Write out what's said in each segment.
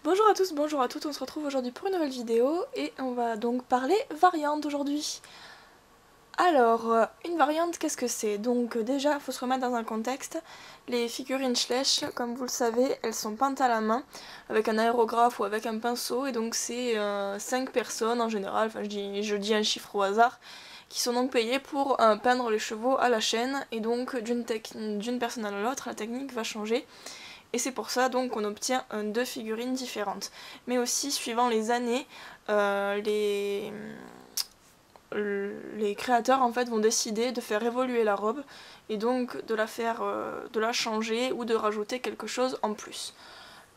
Bonjour à tous, bonjour à toutes, on se retrouve aujourd'hui pour une nouvelle vidéo et on va donc parler variante aujourd'hui. Alors, une variante, qu'est-ce que c'est? Donc déjà, il faut se remettre dans un contexte. Les figurines Schleich, comme vous le savez, elles sont peintes à la main avec un aérographe ou avec un pinceau et donc c'est 5 personnes en général, enfin je dis un chiffre au hasard, qui sont donc payées pour peindre les chevaux à la chaîne et donc d'une personne à l'autre, la technique va changer. Et c'est pour ça donc qu'on obtient deux figurines différentes. Mais aussi, suivant les années, les créateurs en fait vont décider de faire évoluer la robe et donc de la changer ou de rajouter quelque chose en plus.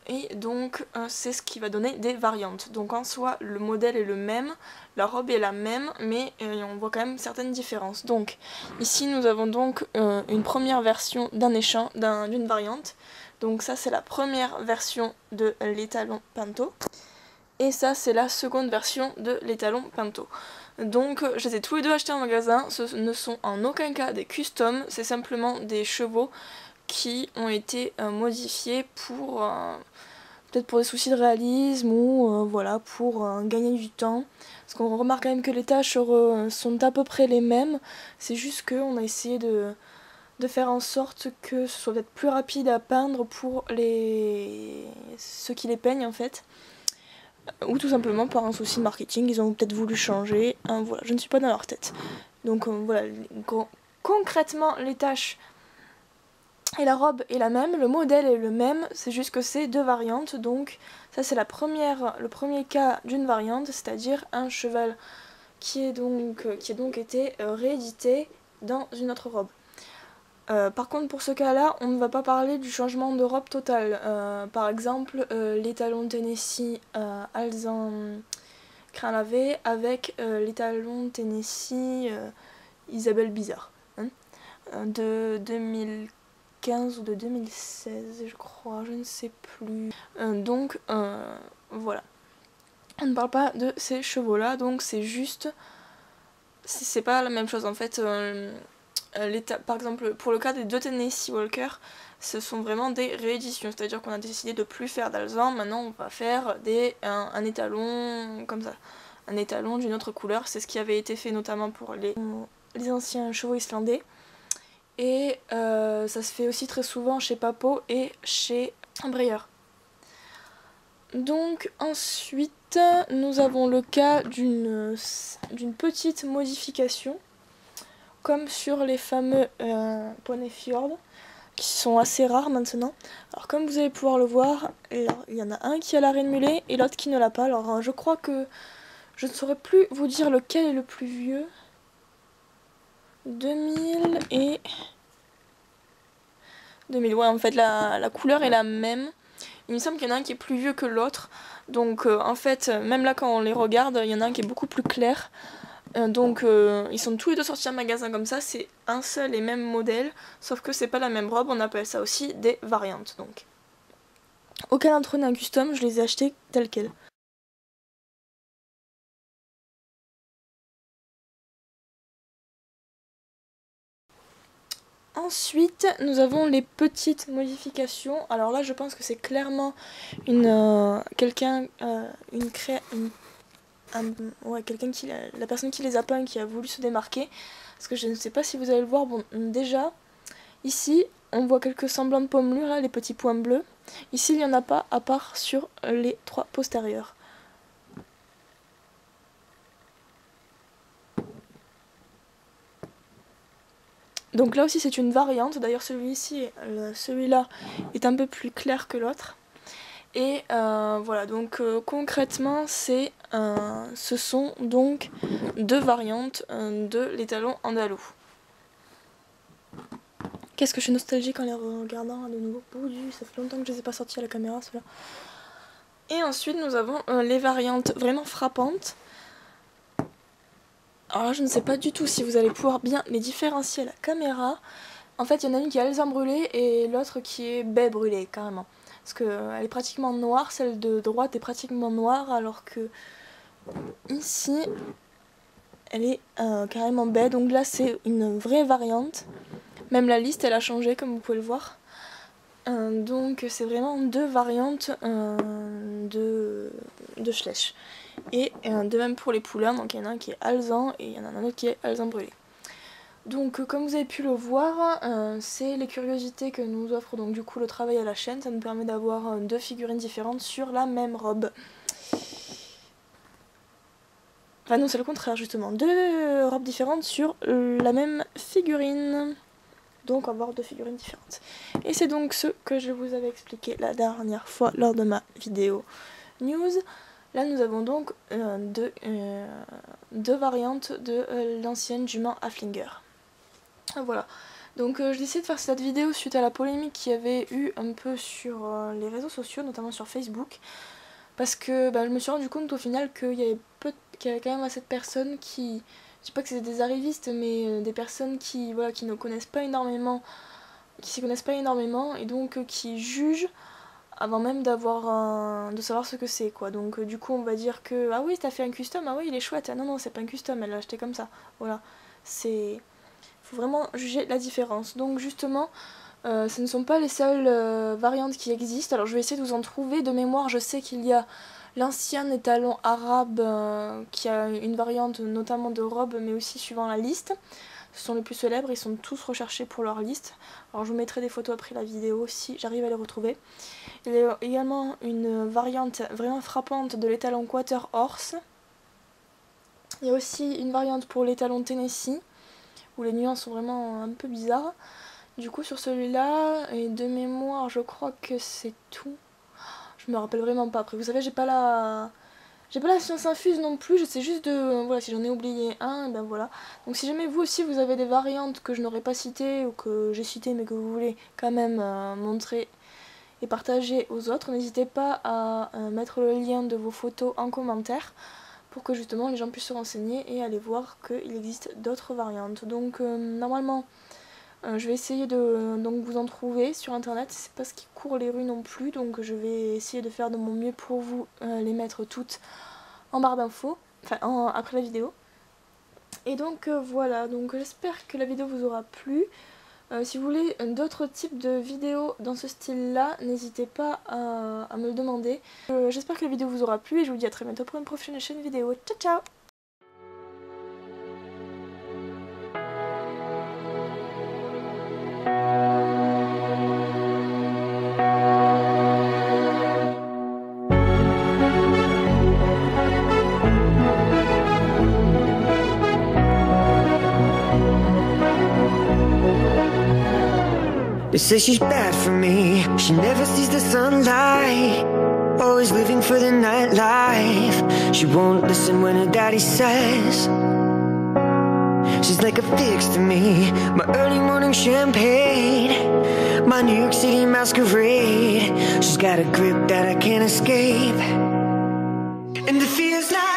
Et donc c'est ce qui va donner des variantes. Donc en soi le modèle est le même, la robe est la même, mais on voit quand même certaines différences. Donc ici nous avons donc une première version d'une variante. Donc ça c'est la première version de l'étalon Pinto. Et ça c'est la seconde version de l'étalon Pinto. Donc je les ai tous les deux achetés en magasin, ce ne sont en aucun cas des customs, c'est simplement des chevaux qui ont été modifiés pour peut-être pour des soucis de réalisme ou voilà pour gagner du temps. Parce qu'on remarque quand même que les tâches sont à peu près les mêmes, c'est juste qu'on a essayé de faire en sorte que ce soit peut-être plus rapide à peindre pour ceux qui les peignent en fait. Ou tout simplement par un souci de marketing, ils ont peut-être voulu changer, voilà, je ne suis pas dans leur tête. Donc voilà, concrètement les tâches et la robe est la même, le modèle est le même, c'est juste que c'est deux variantes, donc ça c'est le premier cas d'une variante, c'est-à-dire un cheval qui a donc été réédité dans une autre robe. Par contre pour ce cas-là, on ne va pas parler du changement de robe total. Par exemple, les talons Tennessee Alzan Crin Lavé avec les talons Tennessee Isabelle Bizarre, hein, de 2015 ou de 2016 je crois, je ne sais plus. Donc voilà. On ne parle pas de ces chevaux là, donc c'est juste... C'est pas la même chose en fait. Par exemple, pour le cas des deux Tennessee Walker, ce sont vraiment des rééditions, c'est-à-dire qu'on a décidé de plus faire d'Alzan, maintenant on va faire un étalon comme ça, un étalon d'une autre couleur, c'est ce qui avait été fait notamment pour les anciens chevaux islandais, et ça se fait aussi très souvent chez Papo et chez Breyer. Donc ensuite, nous avons le cas d'une petite modification, comme sur les fameux Poney Fjord, qui sont assez rares maintenant. Alors comme vous allez pouvoir le voir, il y en a un qui a l'arrêt de mulet et l'autre qui ne l'a pas. Alors je crois que je ne saurais plus vous dire lequel est le plus vieux. 2000 et... 2000, ouais en fait la couleur est la même. Il me semble qu'il y en a un qui est plus vieux que l'autre. Donc en fait, même là quand on les regarde, il y en a un qui est beaucoup plus clair. Donc ils sont tous les deux sortis en magasin comme ça, c'est un seul et même modèle, sauf que c'est pas la même robe, on appelle ça aussi des variantes donc. Aucun d'entre eux n'est un custom, je les ai achetés tels quels. Ensuite, nous avons les petites modifications. Alors là, je pense que c'est clairement quelqu'un qui la personne qui les a peints qui a voulu se démarquer. Parce que je ne sais pas si vous allez le voir. Bon, déjà, ici, on voit quelques semblants de pommelure, là, les petits points bleus. Ici, il n'y en a pas, à part sur les trois postérieurs. Donc là aussi, c'est une variante. D'ailleurs, celui-là est un peu plus clair que l'autre. Et voilà, donc concrètement, ce sont donc deux variantes de l'étalon andalou. Qu'est-ce que je suis nostalgique en les regardant de nouveau. Ça fait longtemps que je les ai pas sortis à la caméra, ceux-là. Et ensuite, nous avons les variantes vraiment frappantes. Alors là, je ne sais pas du tout si vous allez pouvoir bien les différencier à la caméra. En fait, il y en a une qui est Alzan brûlée et l'autre qui est baie brûlée, carrément. Parce qu'elle est pratiquement noire, celle de droite est pratiquement noire, alors que ici, elle est carrément baie. Donc là, c'est une vraie variante. Même la liste, elle a changé, comme vous pouvez le voir. Donc c'est vraiment deux variantes de Schleich. Et de même pour les poulains, donc il y en a un qui est alezan et il y en a un autre qui est alezan brûlé. Donc comme vous avez pu le voir, c'est les curiosités que nous offre donc du coup le travail à la chaîne. Ça nous permet d'avoir 2 figurines différentes sur la même robe. Enfin non, c'est le contraire justement, 2 robes différentes sur la même figurine. Donc avoir 2 figurines différentes. Et c'est donc ce que je vous avais expliqué la dernière fois lors de ma vidéo news. Là nous avons donc 2 variantes de l'ancienne jument Haflinger. Voilà, donc j'ai décidé de faire cette vidéo suite à la polémique qu'il y avait eu un peu sur les réseaux sociaux, notamment sur Facebook. Parce que je me suis rendu compte au final qu'il y avait quand même assez de personnes qui... Je sais pas que c'est des arrivistes, mais des personnes qui ne connaissent pas énormément, qui s'y connaissent pas énormément, et donc qui jugent avant même de savoir ce que c'est, quoi. Donc du coup on va dire que ah oui t'as fait un custom, ah oui il est chouette, ah non c'est pas un custom, elle l'a acheté comme ça. Voilà, c'est... faut vraiment juger la différence. Donc justement ce ne sont pas les seules variantes qui existent. Alors je vais essayer de vous en trouver de mémoire. Je sais qu'il y a l'ancien étalon arabe qui a une variante notamment de robe, mais aussi suivant la liste. Ce sont les plus célèbres, ils sont tous recherchés pour leur liste. Alors je vous mettrai des photos après la vidéo si j'arrive à les retrouver. Il y a également une variante vraiment frappante de l'étalon Quarter Horse. Il y a aussi une variante pour l'étalon Tennessee, où les nuances sont vraiment un peu bizarres. Du coup sur celui-là, et de mémoire je crois que c'est tout. Je me rappelle vraiment pas. Après vous savez j'ai pas la science infuse non plus, je sais juste de... voilà, si j'en ai oublié un, ben voilà. Donc si jamais vous aussi vous avez des variantes que je n'aurais pas citées ou que j'ai citées mais que vous voulez quand même montrer et partager aux autres, n'hésitez pas à mettre le lien de vos photos en commentaire pour que justement les gens puissent se renseigner et aller voir qu'il existe d'autres variantes. Donc normalement je vais essayer de vous en trouver sur internet, c'est pas ce qui court les rues non plus, donc je vais essayer de faire de mon mieux pour vous les mettre toutes en barre d'infos, enfin après la vidéo. Et donc voilà, donc j'espère que la vidéo vous aura plu. Si vous voulez d'autres types de vidéos dans ce style là, n'hésitez pas à me le demander. J'espère que la vidéo vous aura plu et je vous dis à très bientôt pour une prochaine chaîne vidéo. Ciao ciao! They say she's bad for me, she never sees the sunlight, always living for the nightlife. She won't listen when her daddy says she's like a fix to me, my early morning champagne, my New York City masquerade. She's got a grip that I can't escape, and it feels like